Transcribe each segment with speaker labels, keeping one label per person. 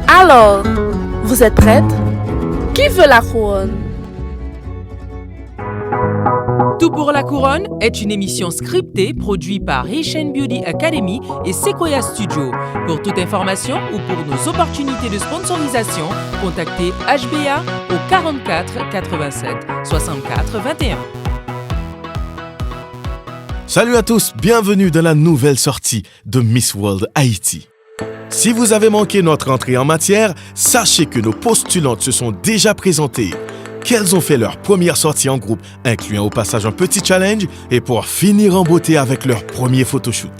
Speaker 1: Alors, vous êtes prête? Qui veut la couronne?
Speaker 2: Tout pour la couronne est une émission scriptée produite par Haitian Beauty Academy et Sequoia Studio. Pour toute information ou pour nos opportunités de sponsorisation, contactez HBA au 44 87 64 21.
Speaker 3: Salut à tous, bienvenue dans la nouvelle sortie de Miss World Haïti. Si vous avez manqué notre entrée en matière, sachez que nos postulantes se sont déjà présentées, qu'elles ont fait leur première sortie en groupe, incluant au passage un petit challenge, et pour finir en beauté avec leur premier photoshoot.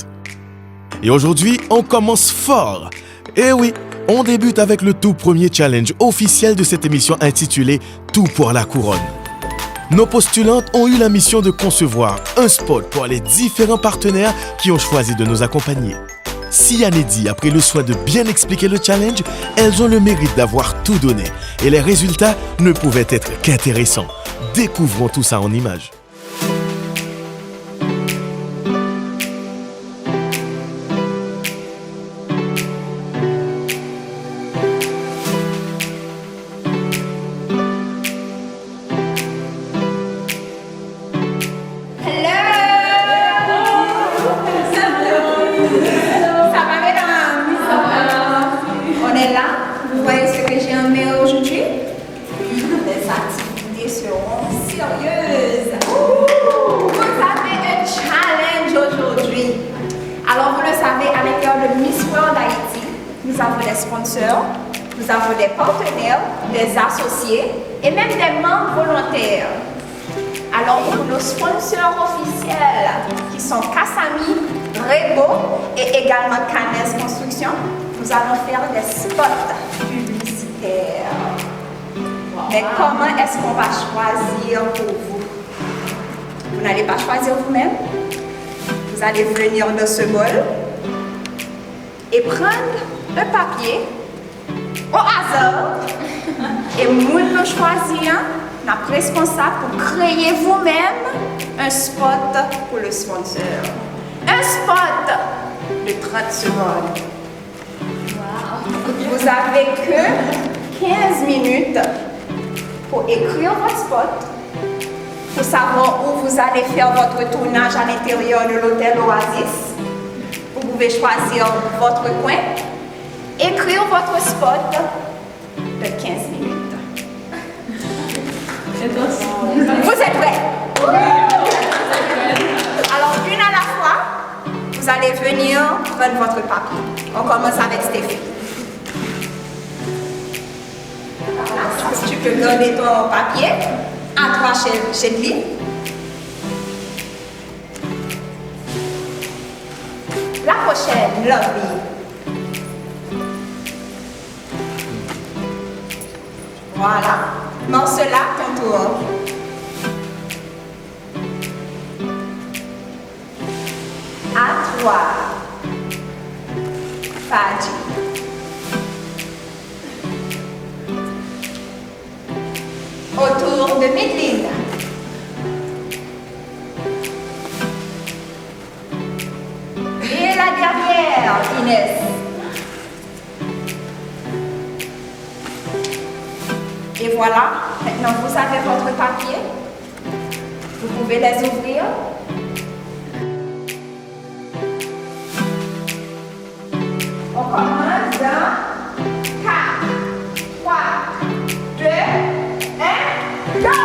Speaker 3: Et aujourd'hui, on commence fort. Et oui, on débute avec le tout premier challenge officiel de cette émission intitulée « Tout pour la couronne ». Nos postulantes ont eu la mission de concevoir un spot pour les différents partenaires qui ont choisi de nous accompagner. Si Yann et Di a pris le soin de bien expliquer le challenge, elles ont le mérite d'avoir tout donné. Et les résultats ne pouvaient être qu'intéressants. Découvrons tout ça en images.
Speaker 4: Nous avons des partenaires, des associés et même des membres volontaires. Alors pour nos sponsors officiels qui sont Kasami, Rebo et également Canes Construction, nous allons faire des spots publicitaires. Mais comment est-ce qu'on va choisir pour vous? Vous n'allez pas choisir vous-même. Vous allez venir dans ce bol et prendre un papier au hasard et moule nous choisir notre responsable pour créer vous-même un spot pour le sponsor. Un spot de 30 secondes. Wow. Vous avez que 15 minutes pour écrire votre spot, pour savoir où vous allez faire votre tournage à l'intérieur de l'hôtel Oasis. Vous pouvez choisir votre coin. Écrire votre spot de 15 minutes. Vous êtes prêts? Alors, une à la fois, vous allez venir prendre votre papier. On commence avec Stéphie. Voilà, si tu peux garder ton papier à toi chez lui. La prochaine, Lovely. Voilà. Marcella, ton tour. À toi. Fadji. Autour de Medline. Et la dernière, Inès. Et voilà, maintenant vous avez votre papier. Vous pouvez les ouvrir. On commence dans 4, 3, 2, 1, go!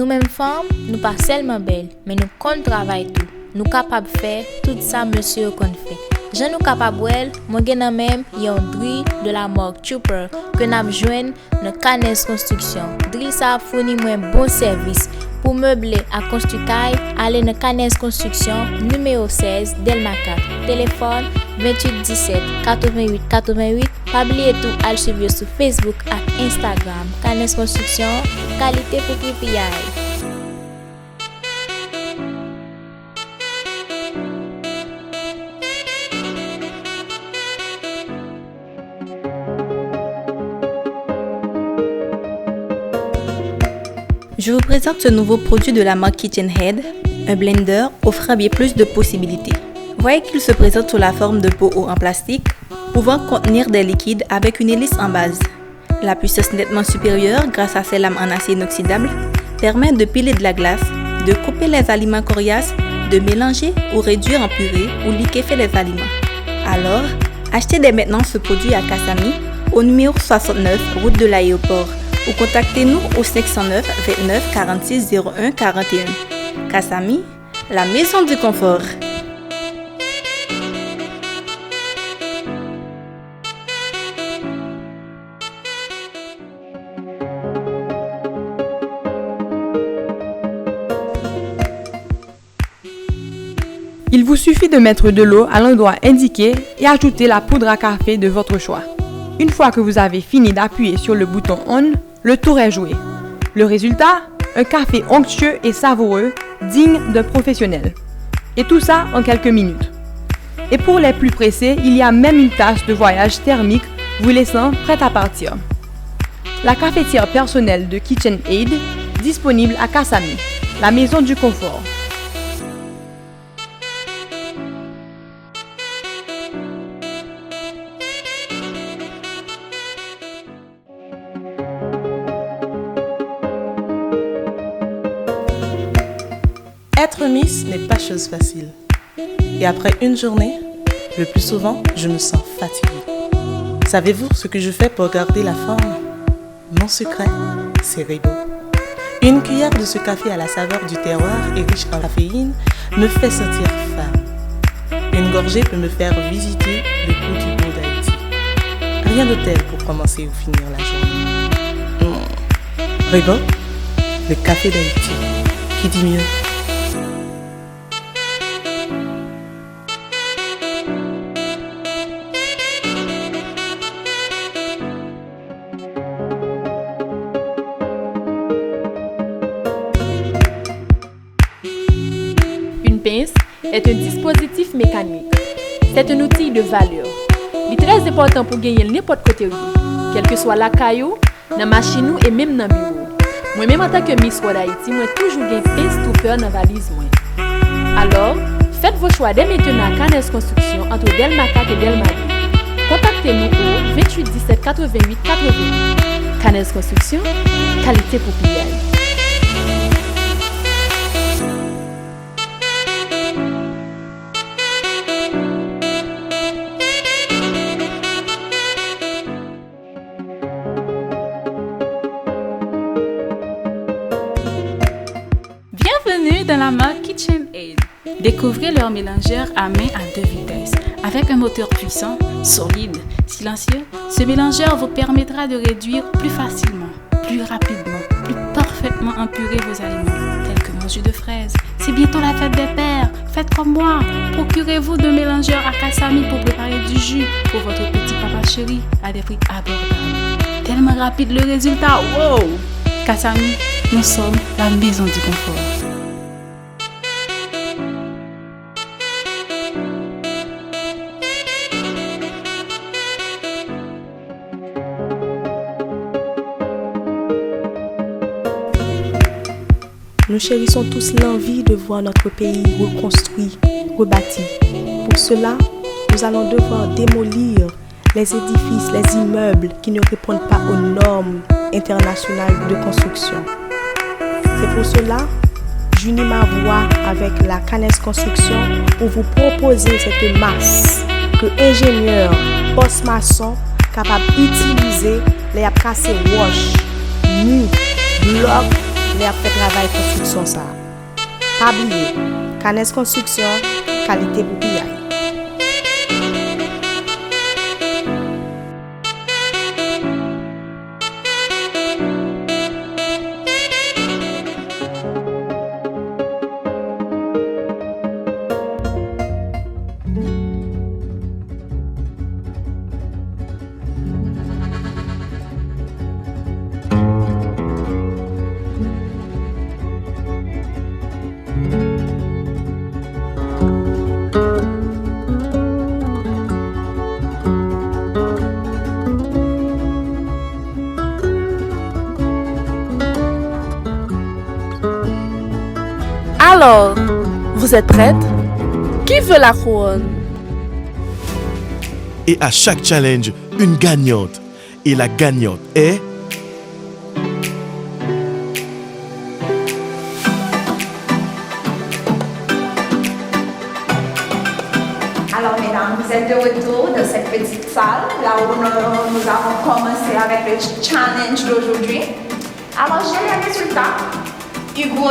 Speaker 5: Nous-mêmes femmes, nous pas seulement belles, mais nous comptons travailler tout. Nous capables de faire tout ça, monsieur qu'on fait. Je nous capable moi gen même y a un drill de la marque Trooper que n'a joindre dans Canes Construction. Drill ça fournit moi bon service pour meubler à construire. Allez dans Canes Construction numéro 16 Delma 4. Téléphone 28 17 88 88. Pas oublier tout à suivre sur Facebook et Instagram. Canes Construction, qualité pour PPI.
Speaker 6: Je vous présente ce nouveau produit de la marque KitchenAid, un blender offrant bien plus de possibilités. Voyez qu'il se présente sous la forme de pots en plastique, pouvant contenir des liquides avec une hélice en base. La puissance nettement supérieure, grâce à ses lames en acier inoxydable, permet de piler de la glace, de couper les aliments coriaces, de mélanger ou réduire en purée ou liquéfier les aliments. Alors, achetez dès maintenant ce produit à Kasami, au numéro 69, route de l'aéroport, ou contactez-nous au 509 29 46 01 41. Kasami, la maison du confort.
Speaker 7: Il vous suffit de mettre de l'eau à l'endroit indiqué et ajouter la poudre à café de votre choix. Une fois que vous avez fini d'appuyer sur le bouton On, le tour est joué. Le résultat, un café onctueux et savoureux, digne d'un professionnel. Et tout ça en quelques minutes. Et pour les plus pressés, il y a même une tasse de voyage thermique vous laissant prête à partir. La cafetière personnelle de KitchenAid, disponible à Kasami, la maison du confort.
Speaker 8: Être Miss n'est pas chose facile. Et après une journée, le plus souvent, je me sens fatiguée. Savez-vous ce que je fais pour garder la forme? Mon secret, c'est Rebo. Une cuillère de ce café à la saveur du terroir et riche en caféine me fait sentir femme. Une gorgée peut me faire visiter le goût du beau d'Haïti. Rien de tel pour commencer ou finir la journée. Rebo, le café d'Haïti. Qui dit mieux?
Speaker 9: Est un dispositif mécanique. C'est un outil de valeur. Il est très important pour gagner n'importe côté, quel que soit la caillou, dans la machine et même dans le bureau. Moi-même en tant que Miss World Haïti, moi toujours gagné pince tout peur dans la valise. Alors, faites vos choix dès maintenant à Canes Construction entre Delma 4 et Delma 2. Contactez-nous au 28 17 88 88. Canes Construction, qualité pour PPI.
Speaker 10: Bienvenue dans la marque KitchenAid. Découvrez leur mélangeur à main à 2 vitesses. Avec un moteur puissant, solide, silencieux, ce mélangeur vous permettra de réduire plus facilement, plus rapidement, plus parfaitement empurer vos aliments, tels que mon jus de fraise. C'est bientôt la fête des pères. Faites comme moi. Procurez-vous de mélangeurs à Kasami pour préparer du jus pour votre petit papa chéri à des prix abordables. Tellement rapide le résultat. Wow! Kasami, nous sommes la maison du confort.
Speaker 11: Nous chérissons tous l'envie de voir notre pays reconstruit, rebâti. Pour cela, nous allons devoir démolir les édifices, les immeubles qui ne répondent pas aux normes internationales de construction. C'est pour cela que j'unis ma voix avec la Canes Construction pour vous proposer cette masse que ingénieurs, post-maçons capables d'utiliser les casser wash, murs, blocs, les fait travail construction ça. Pas oublier, Canes Construction, qualité pour PI.
Speaker 1: Alors, vous êtes prête? Qui veut la couronne?
Speaker 3: Et à chaque challenge, une gagnante. Et la gagnante est...
Speaker 4: Alors mesdames, vous êtes de retour dans cette petite salle, là où nous avons commencé avec le challenge d'aujourd'hui. Alors j'ai les résultats. Hugo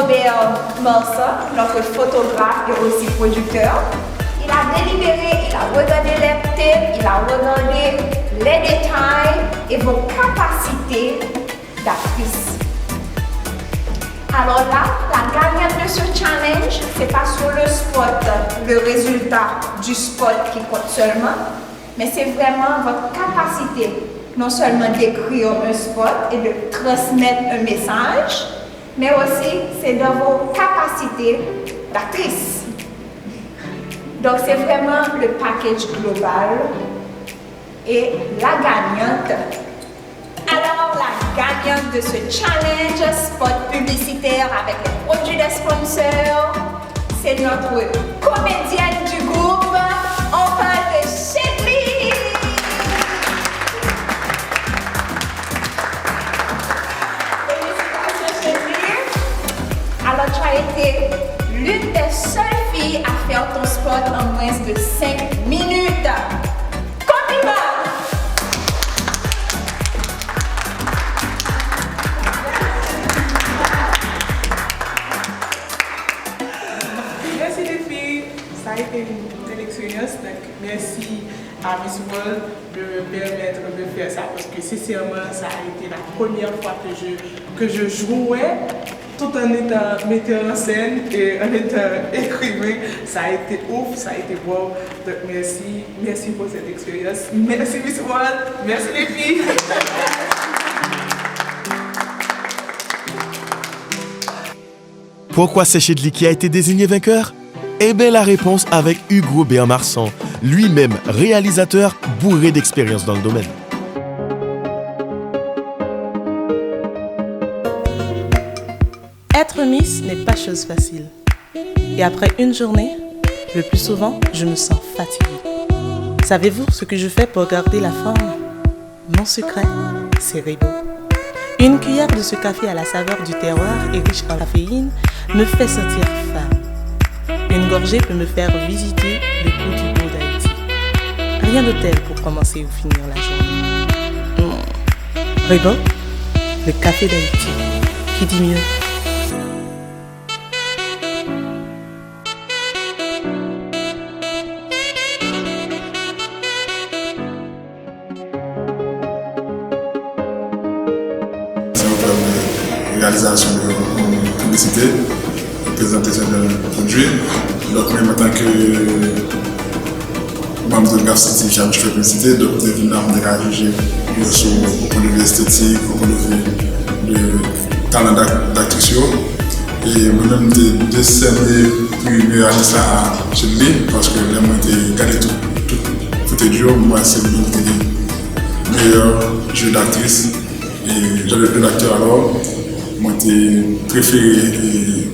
Speaker 4: Marsa, notre photographe et aussi producteur, il a délibéré, il a regardé les thèmes, il a regardé les détails et vos capacités d'actrice. Alors là, la gagnante de ce challenge, c'est pas sur le spot, le résultat du spot qui compte seulement, mais c'est vraiment votre capacité, non seulement d'écrire un spot et de transmettre un message, mais aussi c'est dans vos capacités d'actrice. Donc c'est vraiment le package global et la gagnante. Alors la gagnante de ce challenge spot publicitaire avec les produits des sponsors, c'est notre comédienne du groupe, on parle de Chérie. Alors, tu as été l'une des seules filles à faire ton spot en moins de 5 minutes. Compliment!
Speaker 12: Merci les filles. Ça a été une belle expérience. Donc, merci à Miss World de me permettre de faire ça parce que sincèrement, ça a été la première fois que je jouais tout en étant metteur en scène et en étant écrivain. Ça a été ouf, ça a été bon. Donc merci pour cette expérience. Merci Miss World, merci les filles.
Speaker 3: Pourquoi c'est Chedli qui a été désigné vainqueur? Eh bien la réponse avec Hugo Marsan, lui-même réalisateur bourré d'expérience dans le domaine.
Speaker 8: Être Miss n'est pas chose facile. Et après une journée, le plus souvent, je me sens fatiguée. Savez-vous ce que je fais pour garder la forme? Mon secret, c'est Rebo. Une cuillère de ce café à la saveur du terroir et riche en caféine me fait sentir femme. Une gorgée peut me faire visiter le goût du beau d'Haïti. Rien de tel pour commencer ou finir la journée. Rebo, le café d'Haïti. Qui dit mieux?
Speaker 13: Réalisation de publicité, présentation de produits. Donc même en tant que membre de GAF City, je fais publicité, donc je viens de juger au point de vue esthétique, au point de vue de talent d'actrice. Et moi-même, j'ai décerné le meilleur artiste à Chedli parce que là, moi, j'ai gagné tout est dur. Moi, c'est le meilleur jeu d'actrice. Et j'avais deux acteurs alors. Moi, j'ai préféré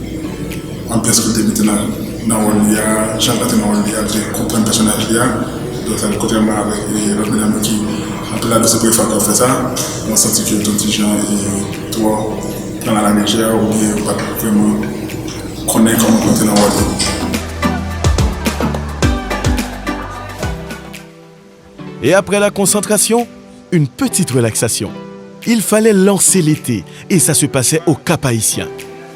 Speaker 13: en place que j'étais maintenant dans le rôle, j'ai compris le personnage. Donc, ça contrairement avec l'autre madame qui, après la deuxième préfère qu'on fait ça, on sentit que ton petit Jean et toi, dans la légère, ou bien pas vraiment connaître comment compter dans le rôle.
Speaker 3: Et après la concentration, une petite relaxation. Il fallait lancer l'été et ça se passait au Cap-Haïtien.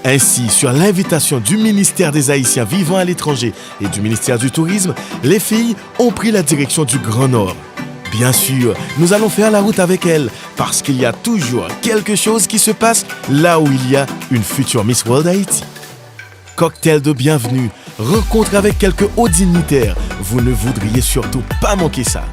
Speaker 3: Ainsi, sur l'invitation du ministère des Haïtiens vivant à l'étranger et du ministère du Tourisme, les filles ont pris la direction du Grand Nord. Bien sûr, nous allons faire la route avec elles parce qu'il y a toujours quelque chose qui se passe là où il y a une future Miss World Haïti. Cocktail de bienvenue, rencontre avec quelques hauts dignitaires, vous ne voudriez surtout pas manquer ça.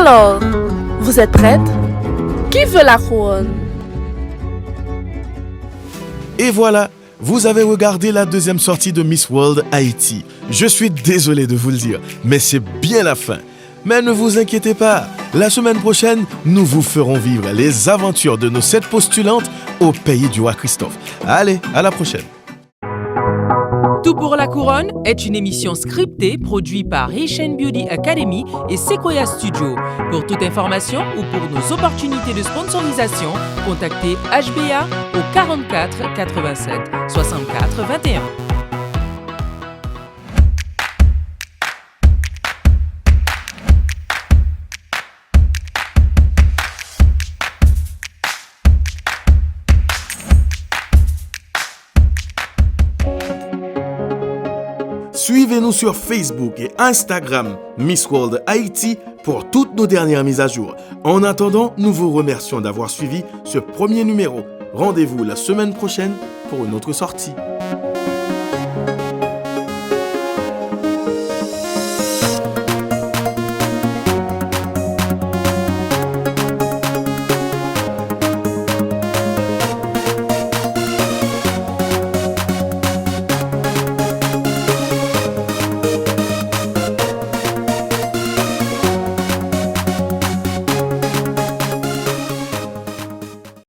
Speaker 1: Alors, vous êtes prête? Qui veut la couronne?
Speaker 3: Et voilà, vous avez regardé la deuxième sortie de Miss World Haïti. Je suis désolé de vous le dire, mais c'est bien la fin. Mais ne vous inquiétez pas, la semaine prochaine, nous vous ferons vivre les aventures de nos 7 postulantes au pays du roi Christophe. Allez, à la prochaine.
Speaker 2: Tout pour la couronne est une émission scriptée produite par Haitian Beauty Academy et Sequoia Studio. Pour toute information ou pour nos opportunités de sponsorisation, contactez HBA au 44 87 64 21.
Speaker 3: Suivez-nous sur Facebook et Instagram Miss World Haïti pour toutes nos dernières mises à jour. En attendant, nous vous remercions d'avoir suivi ce premier numéro. Rendez-vous la semaine prochaine pour une autre sortie.